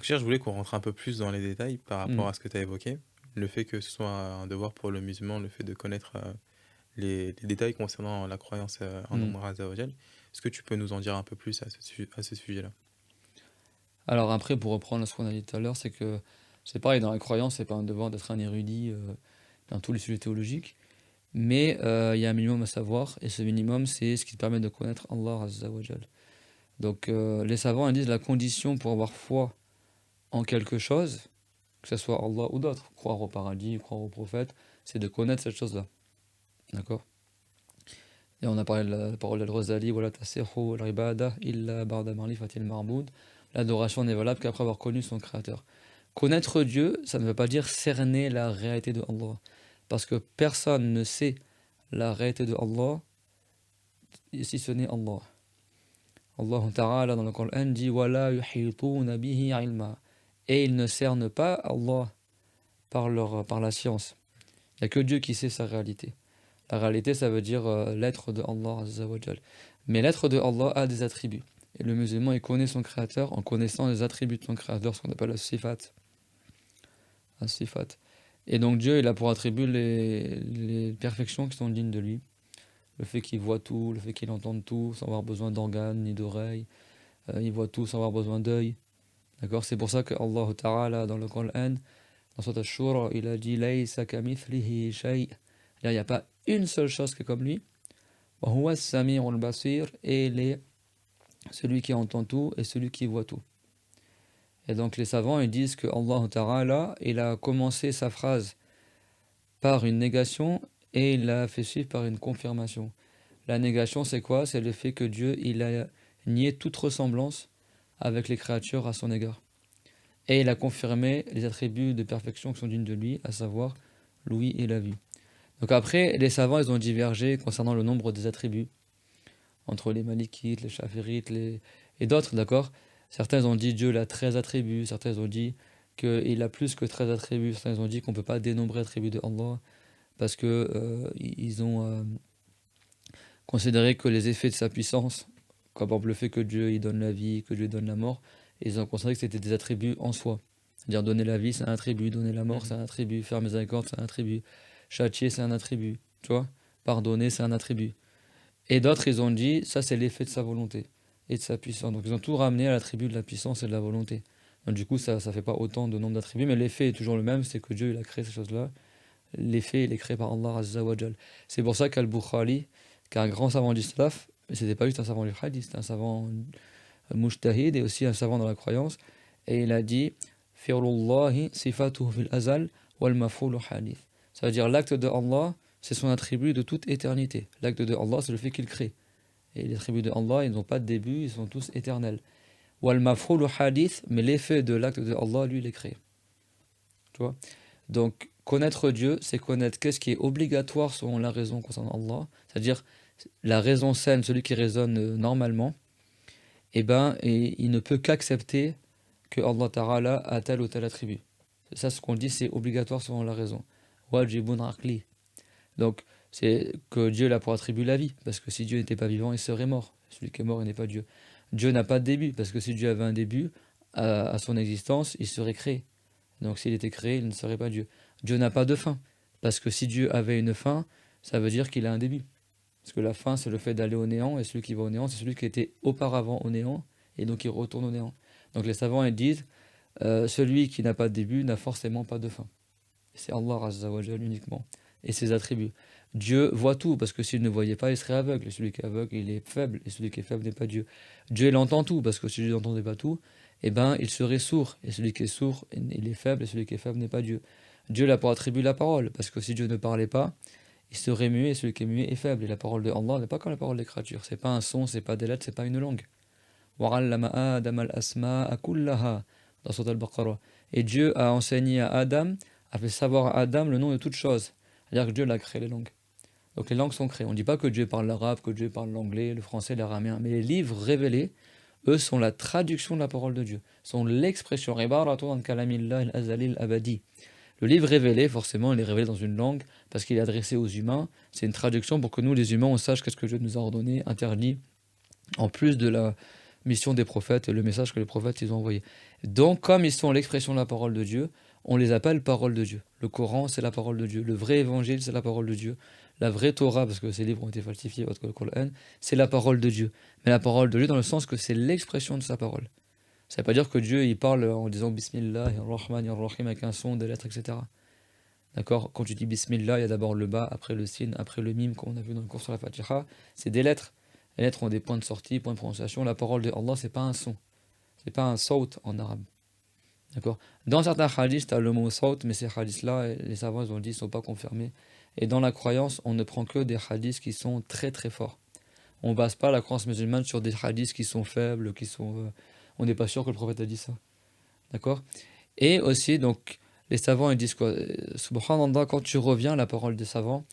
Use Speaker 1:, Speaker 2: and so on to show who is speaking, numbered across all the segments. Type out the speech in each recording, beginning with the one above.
Speaker 1: Donc je voulais qu'on rentre un peu plus dans les détails par
Speaker 2: Mmh.
Speaker 1: rapport à ce que tu as évoqué. Le fait que ce soit un devoir pour le musulman, le fait de connaître, les détails concernant la croyance, en
Speaker 2: Mmh.
Speaker 1: Allah Azza wa Jal. Est-ce que tu peux nous en dire un peu plus à ce sujet-là?
Speaker 2: Alors après, pour reprendre ce qu'on a dit tout à l'heure, c'est que c'est pareil, dans la croyance, c'est pas un devoir d'être un érudit, dans tous les sujets théologiques, mais il y a un minimum à savoir et ce minimum, c'est ce qui te permet de connaître Allah Azza wa Jal. Donc les savants, ils disent la condition pour avoir foi en quelque chose, que ce soit Allah ou d'autres, croire au paradis, croire au prophète, c'est de connaître cette chose-là. D'accord? Et on a parlé de la parole d'Al-Ghazali, voilà, tasihhu al-ibada illa ba'da ma'rifatil ma'bud. L'adoration n'est valable qu'après avoir connu son créateur. Connaître Dieu, ça ne veut pas dire cerner la réalité de Allah. Parce que personne ne sait la réalité de Allah si ce n'est Allah. Allah Ta'ala dans le Coran dit wala yuhituna bihi ilma. Et ils ne cernent pas Allah par la science. Il n'y a que Dieu qui sait sa réalité. La réalité, ça veut dire l'être de Allah Azza wa Jal. Mais l'être de Allah a des attributs. Et le musulman, il connaît son créateur en connaissant les attributs de son créateur, ce qu'on appelle la sifat. La sifat. Et donc Dieu, il a pour attribut les perfections qui sont dignes de lui. Le fait qu'il voit tout, le fait qu'il entend tout, sans avoir besoin d'organes ni d'oreilles. Il voit tout sans avoir besoin d'œil. D'accord? C'est pour ça que Allah Ta'ala, dans le Coran, dans Surat Ash-Shura, il a dit Laysa kamithlihi shay'. Là, il n'y a pas une seule chose qui est comme lui. Wa huwa as-sami'ul basir. Et il est celui qui entend tout et celui qui voit tout. Et donc les savants ils disent que Allah Ta'ala, il a commencé sa phrase par une négation et il l'a fait suivre par une confirmation. La négation, c'est quoi? C'est le fait que Dieu, il a nié toute ressemblance avec les créatures à son égard. Et il a confirmé les attributs de perfection qui sont dignes de lui, à savoir l'ouïe et la vue. Donc après, les savants, ils ont divergé concernant le nombre des attributs entre les Malikites, les Chafirites et d'autres, d'accord? Certains ont dit Dieu il a 13 attributs, certains ont dit qu'il a plus que 13 attributs, certains ont dit qu'on ne peut pas dénombrer les attributs de Allah parce que ils ont considéré que les effets de sa puissance, comme par exemple le fait que Dieu il donne la vie, que Dieu donne la mort, ils ont considéré que c'était des attributs en soi. C'est-à-dire donner la vie, c'est un attribut, donner la mort, c'est
Speaker 1: Mmh.
Speaker 2: un attribut, faire miséricorde, c'est un attribut, châtier, c'est un attribut, tu vois? Pardonner, c'est un attribut. Et d'autres, ils ont dit, ça c'est l'effet de sa volonté et de sa puissance. Donc ils ont tout ramené à l'attribut de la puissance et de la volonté. Donc du coup, ça ne fait pas autant de nombre d'attributs, mais l'effet est toujours le même, c'est que Dieu il a créé ces choses-là. L'effet, il est créé par Allah Azza wa Jal. C'est pour ça qu'Al-Bukhari, qui est un grand savant du Salaf, mais c'était pas juste un savant du hadith, c'était un savant mujtahid et aussi un savant dans la croyance, et il a dit, Fi'lullahi sifatuhu fil azal wal maf'ulu hadith. Ça veut dire l'acte de Allah, c'est son attribut de toute éternité. L'acte de Allah, c'est le fait qu'il crée. Et les attributs de Allah, ils n'ont pas de début, ils sont tous éternels. Wal maf'ulu hadith, mais l'effet de l'acte de Allah, lui, il est créé. Tu vois? Donc, connaître Dieu, c'est connaître qu'est-ce qui est obligatoire selon la raison concernant Allah, c'est-à-dire la raison saine, celui qui raisonne normalement, et il ne peut qu'accepter que Allah Ta'ala a tel ou tel attribut. C'est ça ce qu'on dit, c'est obligatoire selon la raison. Wajibun aqli. Donc, c'est que Dieu a pour attribut la vie, parce que si Dieu n'était pas vivant, il serait mort. Celui qui est mort, il n'est pas Dieu. Dieu n'a pas de début, parce que si Dieu avait un début à son existence, il serait créé. Donc s'il était créé, il ne serait pas Dieu. Dieu n'a pas de fin, parce que si Dieu avait une fin, ça veut dire qu'il a un début. Parce que la fin, c'est le fait d'aller au néant, et celui qui va au néant, c'est celui qui était auparavant au néant, et donc il retourne au néant. Donc les savants ils disent, celui qui n'a pas de début n'a forcément pas de fin. C'est Allah Azza wa Jal uniquement, et ses attributs. Dieu voit tout, parce que s'il ne voyait pas, il serait aveugle. Et celui qui est aveugle, il est faible, et celui qui est faible n'est pas Dieu. Dieu, il entend tout, parce que si Dieu n'entendait pas tout, eh ben, il serait sourd. Et celui qui est sourd, il est faible, et celui qui est faible n'est pas Dieu. Dieu a pour attribut la parole, parce que si Dieu ne parlait pas, il serait muet, et celui qui est muet est faible. Et la parole de Allah n'est pas comme la parole de l'écriture. C'est pas un son, c'est pas des lettres, c'est pas une langue. وَعَلَّمَ آدَمَ الْأَسْمَاءَ كُلَّهَا dans Sourate Al-Baqarah. Et Dieu a enseigné à Adam, a fait savoir à Adam le nom de toutes choses. C'est-à-dire que Dieu l'a créé les langues. Donc les langues sont créées. On ne dit pas que Dieu parle l'arabe, que Dieu parle l'anglais, le français, l'araméen. Mais les livres révélés, eux, sont la traduction de la parole de Dieu. Sont l'expression. Le livre révélé, forcément, il est révélé dans une langue parce qu'il est adressé aux humains. C'est une traduction pour que nous, les humains, on sache qu'est-ce que Dieu nous a ordonné, interdit, en plus mission des prophètes et le message que les prophètes ils ont envoyé. Donc, comme ils sont l'expression de la parole de Dieu, on les appelle parole de Dieu. Le Coran, c'est la parole de Dieu. Le vrai évangile, c'est la parole de Dieu. La vraie Torah, parce que ces livres ont été falsifiés, parce que le Coran, c'est la parole de Dieu. Mais la parole de Dieu dans le sens que c'est l'expression de sa parole. Ça ne veut pas dire que Dieu il parle en disant Bismillah, Ar-Rahman, Ar-Rahim avec un son, des lettres, etc. D'accord? Quand tu dis Bismillah, il y a d'abord le ba, après le sin, après le mim, comme on a vu dans le cours sur la Fatiha. C'est des lettres. Les lettres ont des points de sortie, points de prononciation. La parole de Allah, c'est pas un son. C'est pas un saut en arabe. D'accord? Dans certains hadiths, tu as le mot saut, mais ces hadiths-là, les savants ils ont dit, ne sont pas confirmés. Et dans la croyance, on ne prend que des hadiths qui sont très très forts. On ne base pas la croyance musulmane sur des hadiths qui sont faibles, qui sont. On n'est pas sûr que le prophète a dit ça. D'accord? Et aussi, donc, les savants ils disent quoi? Subhanallah, quand tu reviens à la parole des savants,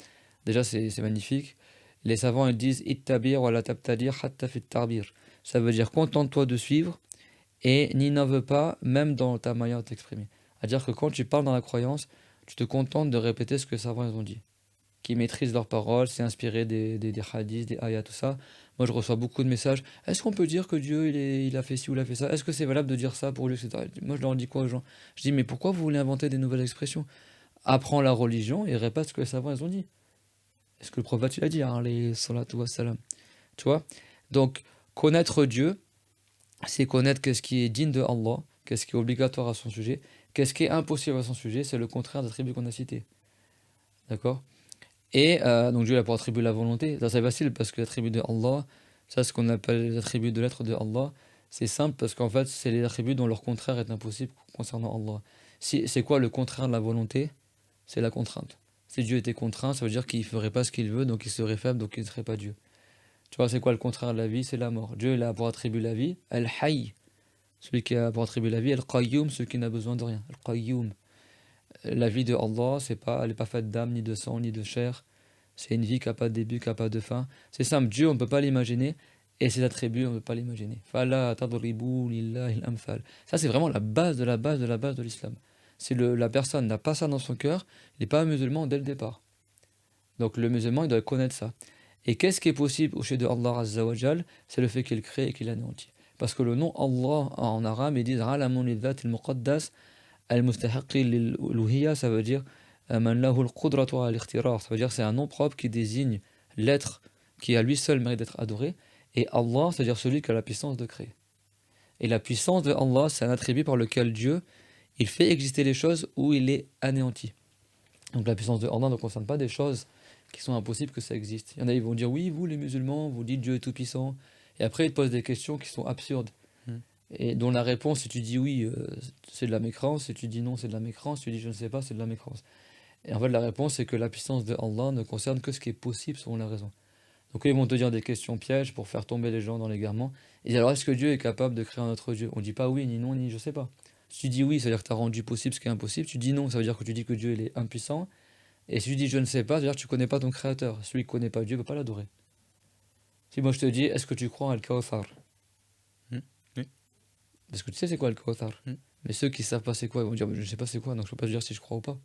Speaker 2: déjà c'est magnifique. Les savants ils disent Ittabir wa la tabtadir hatta fit tarbir. Ça veut dire contente-toi de suivre et n'innove pas, même dans ta manière de t'exprimer. C'est-à-dire que quand tu parles dans la croyance, tu te contentes de répéter ce que les savants ils ont dit. Qui maîtrisent leurs paroles, c'est inspiré des hadiths, des ayats, tout ça. Moi, je reçois beaucoup de messages. Est-ce qu'on peut dire que Dieu, il a fait ci ou il a fait ça? Est-ce que c'est valable de dire ça pour lui, etc. Moi, je leur dis quoi aux gens? Je dis, mais pourquoi vous voulez inventer des nouvelles expressions? Apprends la religion et répète ce que les savants ils ont dit. Est-ce que le prophète il a dit, hein, les salatu wassalam. Tu vois? Donc, connaître Dieu, c'est connaître qu'est-ce qui est digne de Allah, qu'est-ce qui est obligatoire à son sujet, qu'est-ce qui est impossible à son sujet, c'est le contraire des attributs qu'on a cités. D'accord? Et donc Dieu il a pour attribut la volonté. Ça c'est facile parce que l'attribut de Allah, ça ce qu'on appelle les attributs de l'être de Allah, c'est simple parce qu'en fait c'est les attributs dont leur contraire est impossible concernant Allah. C'est quoi le contraire de la volonté? C'est la contrainte. Si Dieu était contraint, ça veut dire qu'il ne ferait pas ce qu'il veut, donc il serait faible, donc il ne serait pas Dieu. Tu vois, c'est quoi le contraire de la vie? C'est la mort. Dieu il a pour attribut la vie, Al-Hayy, celui qui a pour attribut la vie, Al-Qayyum, celui qui n'a besoin de rien, Al-Qayyum. La vie de Allah, elle n'est pas faite d'âme, ni de sang, ni de chair. C'est une vie qui n'a pas de début, qui n'a pas de fin. C'est simple, Dieu, on ne peut pas l'imaginer, et ses attributs, on ne peut pas l'imaginer. Fala tadribu lillahi al-amthal. Ça, c'est vraiment la base de la base de la base de l'islam. Si la personne n'a pas ça dans son cœur, il n'est pas un musulman dès le départ. Donc le musulman, il doit connaître ça. Et qu'est-ce qui est possible au sujet de Allah Azza wa Jal? C'est le fait qu'il crée et qu'il anéantit. Parce que le nom Allah en arabe, ils disent Alamun lidhat al-muqaddas al-mustahiqi lil-uluhiyya, ça veut dire Man lahu al-qudratu ala al-ikhtirar. Ça veut dire c'est un nom propre qui désigne l'être qui à lui seul mérite d'être adoré. Et Allah, c'est-à-dire celui qui a la puissance de créer. Et la puissance de Allah, c'est un attribut par lequel Dieu, il fait exister les choses ou il les anéantit. Donc la puissance de Allah ne concerne pas des choses qui sont impossibles que ça existe. Il y en a, ils vont dire oui, vous les musulmans, vous dites Dieu est tout puissant. Et après, ils te posent des questions qui sont absurdes.
Speaker 1: Hmm.
Speaker 2: Et dont la réponse, si tu dis oui, c'est de la mécréance, si tu dis non, c'est de la mécréance, si tu dis je ne sais pas, c'est de la mécréance. Et en fait, la réponse, c'est que la puissance de Allah ne concerne que ce qui est possible selon la raison. Donc ils vont te dire des questions pièges pour faire tomber les gens dans l'égarement. Et alors, est-ce que Dieu est capable de créer un autre Dieu? On ne dit pas oui, ni non, ni je sais pas. Si tu dis oui, ça veut dire que tu as rendu possible ce qui est impossible. Tu dis non, ça veut dire que tu dis que Dieu il est impuissant. Et si tu dis je ne sais pas, ça veut dire que tu ne connais pas ton créateur. Celui qui ne connaît pas Dieu ne peut pas l'adorer. Si moi je te dis, est-ce que tu crois en Al-Kawthar?
Speaker 1: Hmm. Oui.
Speaker 2: Parce que tu sais c'est quoi Al-Kawthar.
Speaker 1: Hmm.
Speaker 2: Mais ceux qui ne savent pas c'est quoi, ils vont dire je ne sais pas c'est quoi, donc je ne peux pas te dire si je crois ou pas.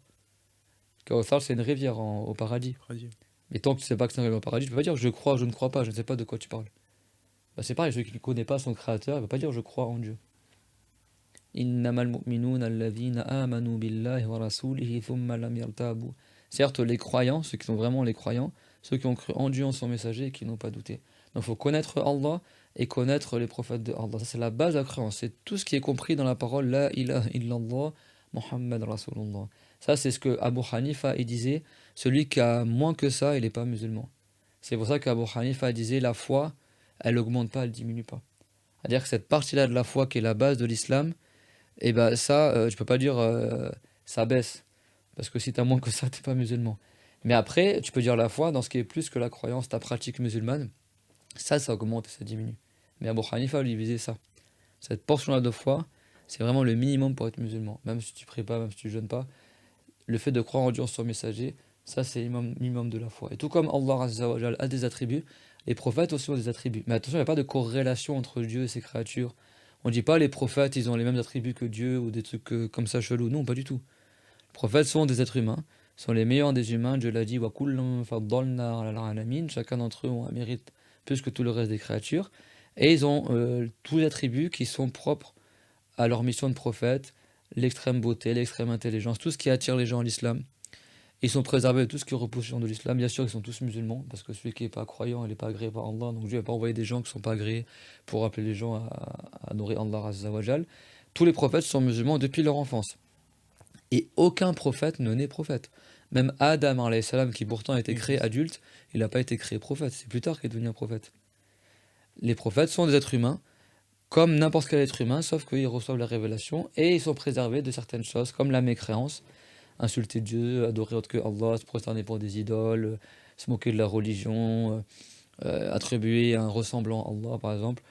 Speaker 2: Kawthar c'est une rivière au paradis.
Speaker 1: Radieux.
Speaker 2: Mais tant que tu ne sais pas que c'est une rivière au paradis, tu ne peux pas dire je crois, je ne crois pas, je ne sais pas de quoi tu parles. Bah, c'est pareil, celui qui ne connaît pas son créateur, il ne va pas dire je crois en Dieu. Innamal mu'minuna alladhina amanu billahi wa rasulihi thumma lam yartabu. Certes, les croyants, ceux qui sont vraiment les croyants, ceux qui ont cru en Dieu, en son messager et qui n'ont pas douté. Donc il faut connaître Allah et connaître les prophètes de Allah. Ça, c'est la base de la croyance. C'est tout ce qui est compris dans la parole La ilaha illallah Muhammad Rasulullah. Ça, c'est ce que Abu Hanifa il disait. Celui qui a moins que ça, il n'est pas musulman. C'est pour ça qu'Abu Hanifa disait la foi, elle augmente pas, elle diminue pas. C'est-à-dire que cette partie-là de la foi qui est la base de l'islam, et ben ça, tu peux pas dire ça baisse. Parce que si tu as moins que ça, t'es pas musulman. Mais après, tu peux dire la foi dans ce qui est plus que la croyance, ta pratique musulmane. Ça augmente et ça diminue. Mais Abu Hanifa lui visait ça. Cette portion-là de foi, c'est vraiment le minimum pour être musulman. Même si tu pries pas, même si tu jeûnes pas, le fait de croire en Dieu, en son messager, ça c'est le minimum de la foi. Et tout comme Allah Azza wa Jal a des attributs, les prophètes aussi ont des attributs. Mais attention, il n'y a pas de corrélation entre Dieu et ses créatures. On ne dit pas les prophètes, ils ont les mêmes attributs que Dieu ou des trucs comme ça chelous. Non, pas du tout. Les prophètes sont des êtres humains, sont les meilleurs des humains. Dieu l'a dit, Wa kullun faddalna ala al-alamin. Chacun d'entre eux a un mérite plus que tout le reste des créatures. Et ils ont tous les attributs qui sont propres à leur mission de prophète, l'extrême beauté, l'extrême intelligence, tout ce qui attire les gens à l'islam. Ils sont préservés de tout ce qui repousse les gens de l'islam. Bien sûr, ils sont tous musulmans, parce que celui qui n'est pas croyant, il n'est pas agréé par Allah. Donc Dieu n'a pas envoyé des gens qui ne sont pas agréés pour appeler les gens à adorer Allah Azza wa Jal. Tous les prophètes sont musulmans depuis leur enfance. Et aucun prophète ne naît prophète. Même Adam, alayhi salam, qui pourtant a été créé adulte, il n'a pas été créé prophète. C'est plus tard qu'il est devenu un prophète. Les prophètes sont des êtres humains, comme n'importe quel être humain, sauf qu'ils reçoivent la révélation et ils sont préservés de certaines choses, comme la mécréance, insulter Dieu, adorer autre que Allah, se prosterner pour des idoles, se moquer de la religion, attribuer un ressemblant à Allah, par exemple.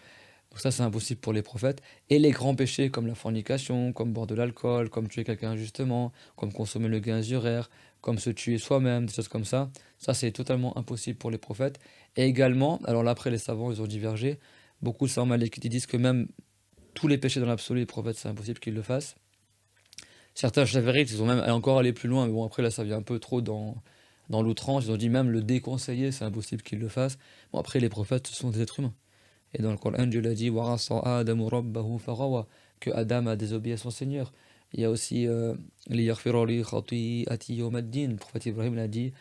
Speaker 2: Donc ça, c'est impossible pour les prophètes. Et les grands péchés, comme la fornication, comme boire de l'alcool, comme tuer quelqu'un injustement, comme consommer le gaz uraire, comme se tuer soi-même, des choses comme ça, c'est totalement impossible pour les prophètes. Et également, alors là, après, les savants, ils ont divergé. Beaucoup de savants malikites disent que même tous les péchés dans l'absolu, les prophètes, c'est impossible qu'ils le fassent. Certains chavérites, ils ont même encore allé plus loin, mais bon, après, là, ça vient un peu trop dans l'outrance. Ils ont dit même le déconseiller, c'est impossible qu'ils le fassent. Bon, après, les prophètes, ce sont des êtres humains. Et dans le Coran, Dieu l'a dit, que Adam a désobéi à son Seigneur. Il y a aussi le prophète Ibrahim l'a dit,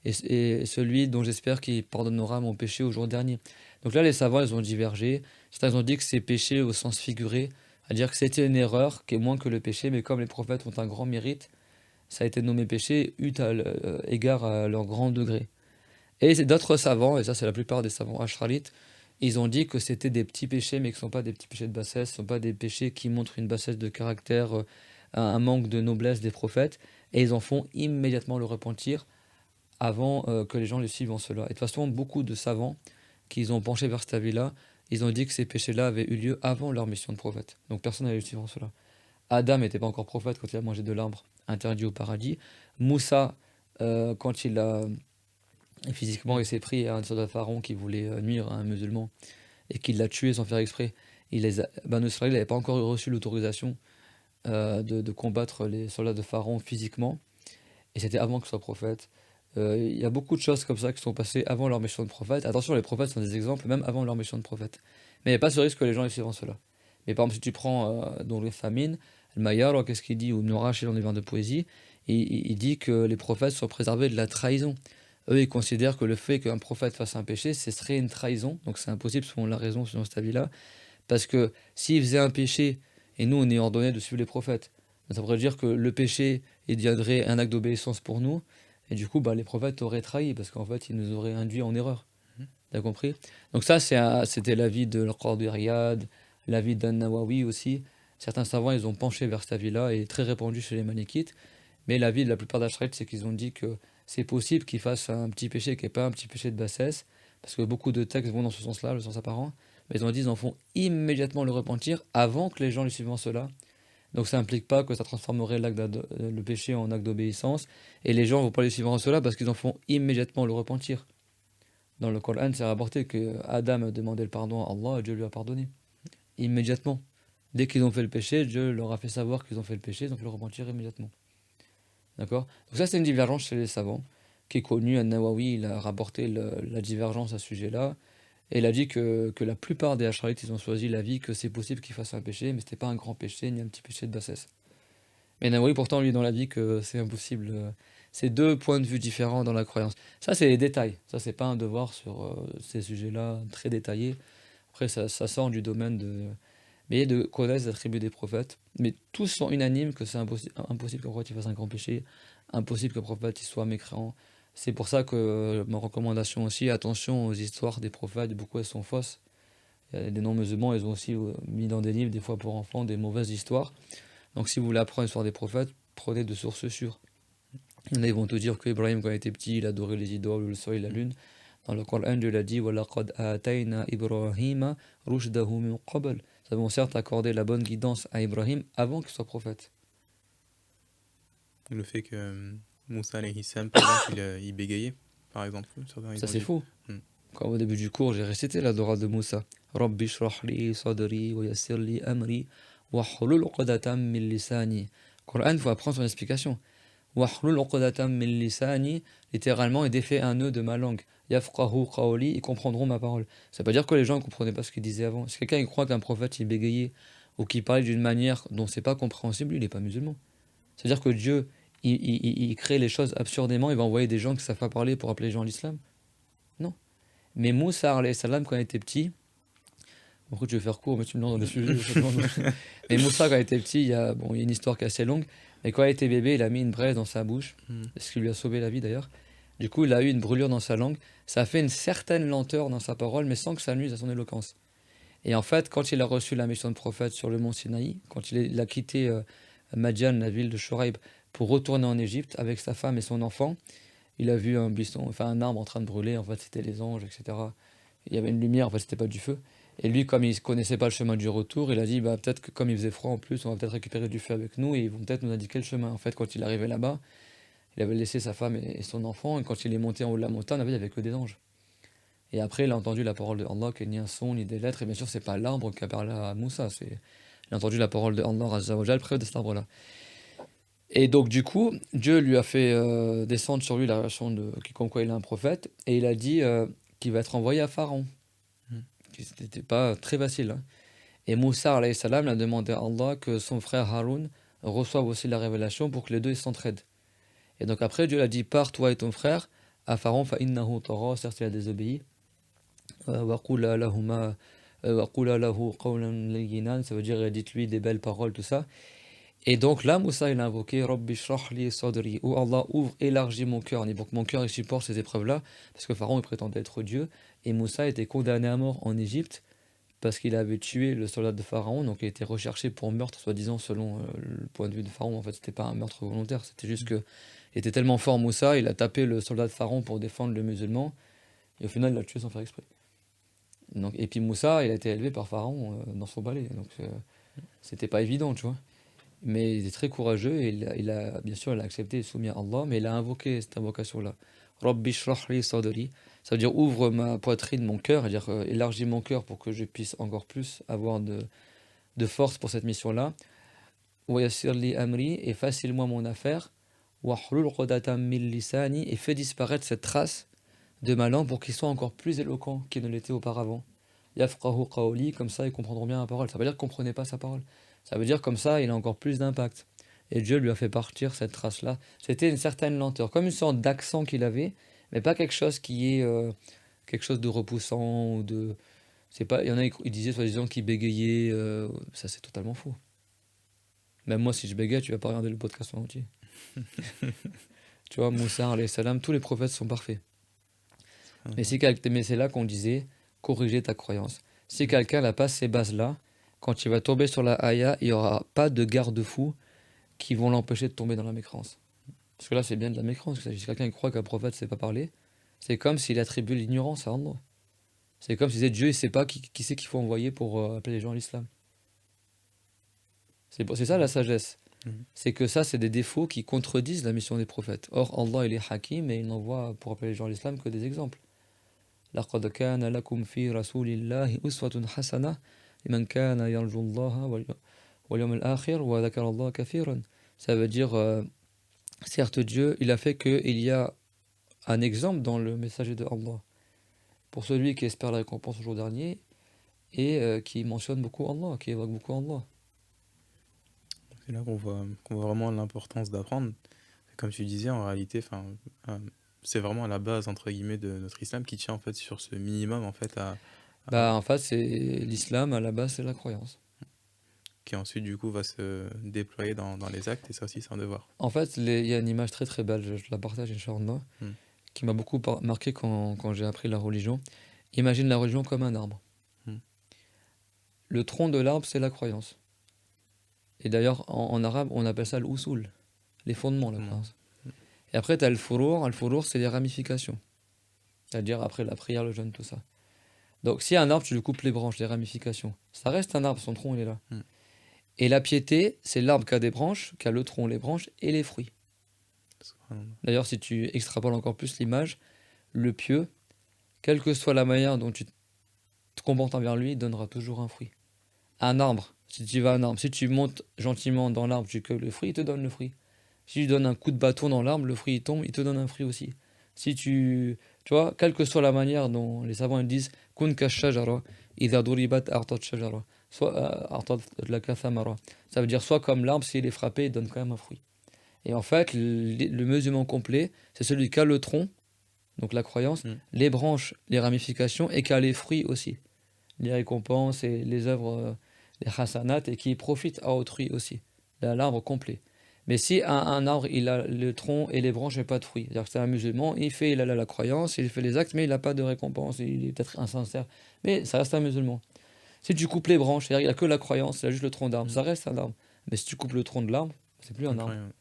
Speaker 2: et celui dont j'espère qu'il pardonnera mon péché au jour dernier. Donc là, les savants, ils ont divergé. Certains ont dit que c'est péché au sens figuré, c'est-à-dire que c'était une erreur qui est moins que le péché, mais comme les prophètes ont un grand mérite, ça a été nommé péché eu égard à leur grand degré. Et d'autres savants, et ça c'est la plupart des savants ashralites, ils ont dit que c'était des petits péchés, mais que ce ne sont pas des petits péchés de bassesse, ce ne sont pas des péchés qui montrent une bassesse de caractère, un manque de noblesse des prophètes, et ils en font immédiatement le repentir avant que les gens les suivent en cela. Et de toute façon, beaucoup de savants qui ont penché vers cet avis-là, ils ont dit que ces péchés-là avaient eu lieu avant leur mission de prophète. Donc personne n'allait les suivre en cela. Adam n'était pas encore prophète quand il a mangé de l'arbre interdit au paradis. Moussa, quand il a physiquement, il s'est pris à un soldat pharaon qui voulait nuire à un musulman et qui l'a tué sans faire exprès. Banu Israël n'avait pas encore reçu l'autorisation de combattre les soldats de pharaon physiquement, et c'était avant qu'il soit prophète. Il y a beaucoup de choses comme ça qui sont passées avant leur mission de prophète. Attention, les prophètes sont des exemples, même avant leur mission de prophète. Mais il n'y a pas ce risque que les gens les suivent en cela. Mais par exemple, si tu prends dans les famines, le Maillard, qu'est-ce qu'il dit, ou Ibn Rachid dans les vers de poésie, il dit que les prophètes sont préservés de la trahison. Eux, ils considèrent que le fait qu'un prophète fasse un péché, ce serait une trahison. Donc c'est impossible selon la raison, selon cet avis-là. Parce que s'il faisait un péché, et nous, on est ordonné de suivre les prophètes, ça voudrait dire que le péché, il deviendrait un acte d'obéissance pour nous. Et du coup, les prophètes auraient trahi, parce qu'en fait, ils nous auraient induits en erreur. T'as compris? Donc ça, c'était l'avis de l'Qadi Riyad, l'avis d'An-Nawawi aussi. Certains savants, ils ont penché vers cet avis-là, et très répandu chez les Malikites. Mais l'avis de la plupart d'Ashraït, c'est qu'ils ont dit que c'est possible qu'ils fassent un petit péché qui n'est pas un petit péché de bassesse, parce que beaucoup de textes vont dans ce sens-là, le sens apparent, mais ils ont dit qu'ils en font immédiatement le repentir avant que les gens les suivent en cela. Donc ça n'implique pas que ça transformerait le péché en acte d'obéissance, et les gens ne vont pas les suivre en cela parce qu'ils en font immédiatement le repentir. Dans le Coran, c'est rapporté que Adam a demandé le pardon à Allah et Dieu lui a pardonné. Immédiatement. Dès qu'ils ont fait le péché, Dieu leur a fait savoir qu'ils ont fait le péché, donc le repentir immédiatement. D'accord? Donc ça, c'est une divergence chez les savants, qui est connue. An-Nawawi, il a rapporté la divergence à ce sujet-là, et il a dit que la plupart des Ash'arites, ils ont choisi l'avis que c'est possible qu'ils fassent un péché, mais c'était pas un grand péché, ni un petit péché de bassesse. Mais Nawawi, pourtant, lui, est dans l'avis que c'est impossible. C'est deux points de vue différents dans la croyance. Ça, c'est les détails. Ça, c'est pas un devoir sur ces sujets-là très détaillés. Après, ça sort du domaine de connaître les attributs des prophètes. Mais tous sont unanimes que c'est impossible qu'un prophète il fasse un grand péché, impossible qu'un prophète il soit mécréant. C'est pour ça que ma recommandation aussi, attention aux histoires des prophètes, beaucoup elles sont fausses. Il y a des non-musulmans, ils ont aussi mis dans des livres, des fois pour enfants, des mauvaises histoires. Donc si vous voulez apprendre l'histoire des prophètes, prenez de sources sûres. Il y en a, ils vont te dire qu'Ibrahim, quand il était petit, il adorait les idoles, le soleil, la lune. Dans le Coran, Dieu l'a dit, وَلَقَدْ آتَيْنَا إِبْرَاهِيمَ رُشْدَهُ مِنْ قَبْلِ. Nous avons certes accordé la bonne guidance à Ibrahim avant qu'il soit prophète.
Speaker 1: Le fait que Moussa alayhi salam, par exemple, il bégayait, par exemple. Certains, ils
Speaker 2: Ça
Speaker 1: ont
Speaker 2: c'est
Speaker 1: dit.
Speaker 2: faux. Quand au début du cours, j'ai récité la Dora de Moussa. Rabbi shrah li sadri wa yassir li amri wa hlul uqdatam min lisani. Coran, il faut apprendre son explication. Wahlul uqdatam min lisani, littéralement, et défait un nœud de ma langue. Yafqahu qawli, ils comprendront ma parole. Ça veut pas dire que les gens ne comprenaient pas ce qu'il disait avant. Si quelqu'un il croit qu'un prophète il bégayait ou qu'il parlait d'une manière dont c'est pas compréhensible, il n'est pas musulman. C'est-à-dire que Dieu, il crée les choses absurdément, il va envoyer des gens qui ne savent pas parler pour appeler les gens à l'islam. Non. Mais Moussa, alayhi salam, quand il était petit, pourquoi tu veux faire court, mais tu me lances dans le sujet. Mais Moussa, quand il était petit, il y a une histoire qui est assez longue, mais quand il était bébé, il a mis une braise dans sa bouche,
Speaker 1: Mm.
Speaker 2: ce qui lui a sauvé la vie d'ailleurs. Du coup, il a eu une brûlure dans sa langue, ça a fait une certaine lenteur dans sa parole, mais sans que ça nuise à son éloquence. Et en fait, quand il a reçu la mission de prophète sur le mont Sinaï, quand il a quitté Madian, la ville de Shoraïb, pour retourner en Égypte avec sa femme et son enfant, il a vu un buisson, enfin un arbre en train de brûler, en fait c'était les anges, etc. Il y avait une lumière, en fait c'était pas du feu. Et lui, comme il connaissait pas le chemin du retour, il a dit bah, peut-être que comme il faisait froid en plus, on va peut-être récupérer du feu avec nous et ils vont peut-être nous indiquer le chemin. En fait, quand il arrivait là-bas, il avait laissé sa femme et son enfant, et quand il est monté en haut de la montagne, il n'y avait que des anges. Et après, il a entendu la parole de Allah, qui n'est ni un son, ni des lettres, et bien sûr, c'est pas l'arbre qui a parlé à Moussa, il a entendu la parole de Allah Azza wa Jal près de cet arbre-là. Et donc, du coup, Dieu lui a fait descendre sur lui la relation comme quoi il est un prophète, et il a dit qu'il va être envoyé à Pharaon.
Speaker 1: Mm.
Speaker 2: C'était pas très facile, hein. Et Moussa, alayhi salam, a demandé à Allah que son frère Haroun reçoive aussi la révélation pour que les deux ils s'entraident. Et donc après, Dieu l'a dit, pars toi et ton frère à Pharaon, fa innahu tagha, certes il a désobéi. Waqula lahuma, waqula lahu qawlan layyinan, ça veut dire dites-lui des belles paroles, tout ça. Et donc là, Moussa, il a invoqué Rabbi shrah li sadri, où Allah ouvre, élargit mon cœur. Et pour que mon cœur il supporte ces épreuves-là, parce que Pharaon il prétendait être Dieu, et Moussa était condamné à mort en Égypte parce qu'il avait tué le soldat de Pharaon, donc il était recherché pour meurtre, soi-disant selon le point de vue de Pharaon. En fait, c'était pas un meurtre volontaire, c'était juste que il était tellement fort Moussa, il a tapé le soldat de Pharaon pour défendre le musulman, et au final il l'a tué sans faire exprès. Donc, et puis Moussa, il a été élevé par Pharaon dans son palais, donc c'était pas évident, tu vois. Mais il est très courageux et bien sûr, il a accepté et soumis à Allah, mais il a invoqué cette invocation-là. Rabbi shrah li sadri, ça veut dire ouvre ma poitrine, mon cœur, c'est-à-dire élargis mon cœur pour que je puisse encore plus avoir de force pour cette mission-là. Wa yassir li amri, et facile-moi mon affaire. Wahlul uqdatam min lisani, et fais disparaître cette trace de ma langue pour qu'il soit encore plus éloquent qu'il ne l'était auparavant. Yafqahu qawli, comme ça ils comprendront bien la parole. Ça veut dire qu'ils ne comprenaient pas sa parole. Ça veut dire comme ça il a encore plus d'impact. Et Dieu lui a fait partir cette trace-là. C'était une certaine lenteur, comme une sorte d'accent qu'il avait, mais pas quelque chose qui est quelque chose de repoussant ou de. C'est pas. Il y en a ils disaient soi-disant qu'il bégayait. Ça c'est totalement faux. Même moi si je bégaye, tu vas pas regarder le podcast en entier. Tu vois, Moussa alayhi salam, tous les prophètes sont parfaits. Mais c'est là qu'on disait corriger ta croyance. Si quelqu'un n'a pas ces bases-là, quand il va tomber sur la haya, il n'y aura pas de garde-fous qui vont l'empêcher de tomber dans la mécrance. Parce que là, c'est bien de la mécrance. Si quelqu'un croit qu'un prophète ne sait pas parler, c'est comme s'il attribue l'ignorance à Allah. C'est comme s'il disait Dieu, il ne sait pas qui c'est qu'il faut envoyer pour appeler les gens à l'islam. C'est ça la sagesse.
Speaker 1: Mhm.
Speaker 2: C'est que ça, c'est des défauts qui contredisent la mission des prophètes. Or, Allah, il est hakim et il n'envoie pour appeler les gens à l'islam que des exemples. لقد كان لكم في رسول الله أسوة حسنة لمن كان يرجو الله واليوم الآخر وذكر الله كثيرا. Ça veut dire, certes Dieu, il a fait qu'il y a un exemple dans le messager de Allah pour celui qui espère la récompense au jour dernier et qui mentionne beaucoup Allah, qui évoque beaucoup Allah.
Speaker 1: C'est là qu'on voit vraiment l'importance d'apprendre. Comme tu disais, en réalité, enfin, euh, c'est vraiment la base, entre guillemets, de notre islam qui tient en fait sur ce minimum, en fait, à-
Speaker 2: Bah, en fait, c'est l'islam à la base, c'est la croyance.
Speaker 1: qui ensuite, du coup, va se déployer dans les actes, et ça aussi, c'est un devoir.
Speaker 2: En fait, il y a une image très très belle, je la partage, Inch'Allah,
Speaker 1: Mm.
Speaker 2: qui m'a beaucoup marqué quand j'ai appris la religion. Imagine la religion comme un arbre.
Speaker 1: Mm.
Speaker 2: Le tronc de l'arbre, c'est la croyance. Et d'ailleurs, en arabe, on appelle ça l'usul, les fondements, la
Speaker 1: Comment?
Speaker 2: croyance. Et après, tu as le fourour. Le fourour, c'est les ramifications. C'est-à-dire après la prière, le jeûne, tout ça. Donc, si un arbre, tu lui coupes les branches, les ramifications, ça reste un arbre, son tronc, il est là.
Speaker 1: Mm.
Speaker 2: Et la piété, c'est l'arbre qui a des branches, qui a le tronc, les branches et les fruits.
Speaker 1: Subhanallah.
Speaker 2: D'ailleurs, si tu extrapoles encore plus l'image, le pieux, quelle que soit la manière dont tu te comportes envers lui, il donnera toujours un fruit. Un arbre, si tu vas à un arbre, si tu montes gentiment dans l'arbre, tu cueilles le fruit, il te donne le fruit. Si tu donnes un coup de bâton dans l'arbre, le fruit il tombe, il te donne un fruit aussi. Si tu vois, quelle que soit la manière dont les savants ils disent kun kashajara, idha duribat a'tat shajara, soit a'tat laka thamara. Ça veut dire soit comme l'arbre, s'il est frappé, il donne quand même un fruit. Et en fait, le musulman complet, c'est celui qui a le tronc, donc la croyance,
Speaker 1: Mm.
Speaker 2: les branches, les ramifications, et qui a les fruits aussi, les récompenses et les œuvres, les hasanat, et qui profite à autrui aussi. L'arbre complet. Mais si un arbre, il a le tronc et les branches, mais pas de fruits, c'est-à-dire que c'est un musulman, il a la croyance, il fait les actes, mais il n'a pas de récompense, il est peut-être insincère, mais ça reste un musulman. Si tu coupes les branches, c'est-à-dire qu'il n'a que la croyance, il a juste le tronc d'arbre,
Speaker 1: Mm.
Speaker 2: ça reste un arbre. Mais si tu coupes le tronc de l'arbre, c'est plus un arbre.
Speaker 1: Incroyable.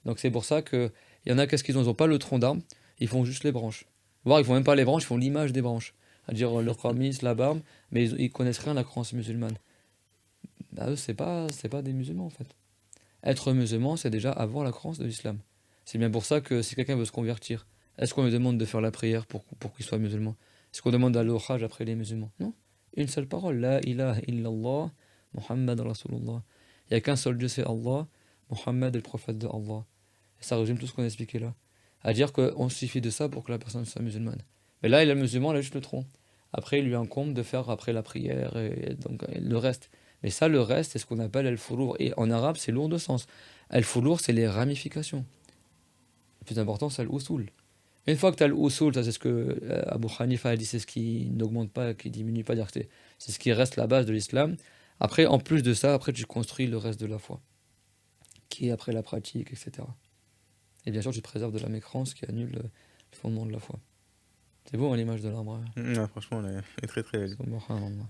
Speaker 2: Donc c'est pour ça que il y en a qu'est-ce qu'ils ont, ils ont pas le tronc d'arbre, ils font juste les branches. Voire ils font même pas les branches, ils font l'image des branches. C'est-à-dire le khamis, la barbe, mais ils connaissent rien à la croyance musulmane. Bah, eux c'est pas des musulmans en fait. Être musulman, c'est déjà avoir la croyance de l'islam. C'est bien pour ça que si quelqu'un veut se convertir, est-ce qu'on lui demande de faire la prière pour qu'il soit musulman? Est-ce qu'on demande d'aller au Hajj après les musulmans? Non. Une seule parole, la ilaha illallah, Muhammad Rasulullah. Il n'y a qu'un seul Dieu, c'est Allah, Muhammad est le prophète de Allah. Et ça résume tout ce qu'on a expliqué là. À dire qu'on suffit de ça pour que la personne soit musulmane. Mais là, il est musulman, il a juste le tronc. Après, il lui incombe de faire après la prière et donc le reste. Mais ça, le reste, c'est ce qu'on appelle el-furour. Et en arabe, c'est lourd de sens. El-furour, c'est les ramifications. Le plus important, c'est l'usul. Une fois que tu as l'usul, ça c'est ce que Abu Hanifa a dit, c'est ce qui n'augmente pas, qui diminue pas, c'est ce qui reste la base de l'islam. Après, en plus de ça, après tu construis le reste de la foi, qui est après la pratique, etc. Et bien sûr, tu te préserves de la mécrance qui annule le fondement de la foi. C'est beau, hein, l'image de l'arbre.
Speaker 1: Mm, ouais, franchement, elle est très très belle.
Speaker 2: Subhanallah.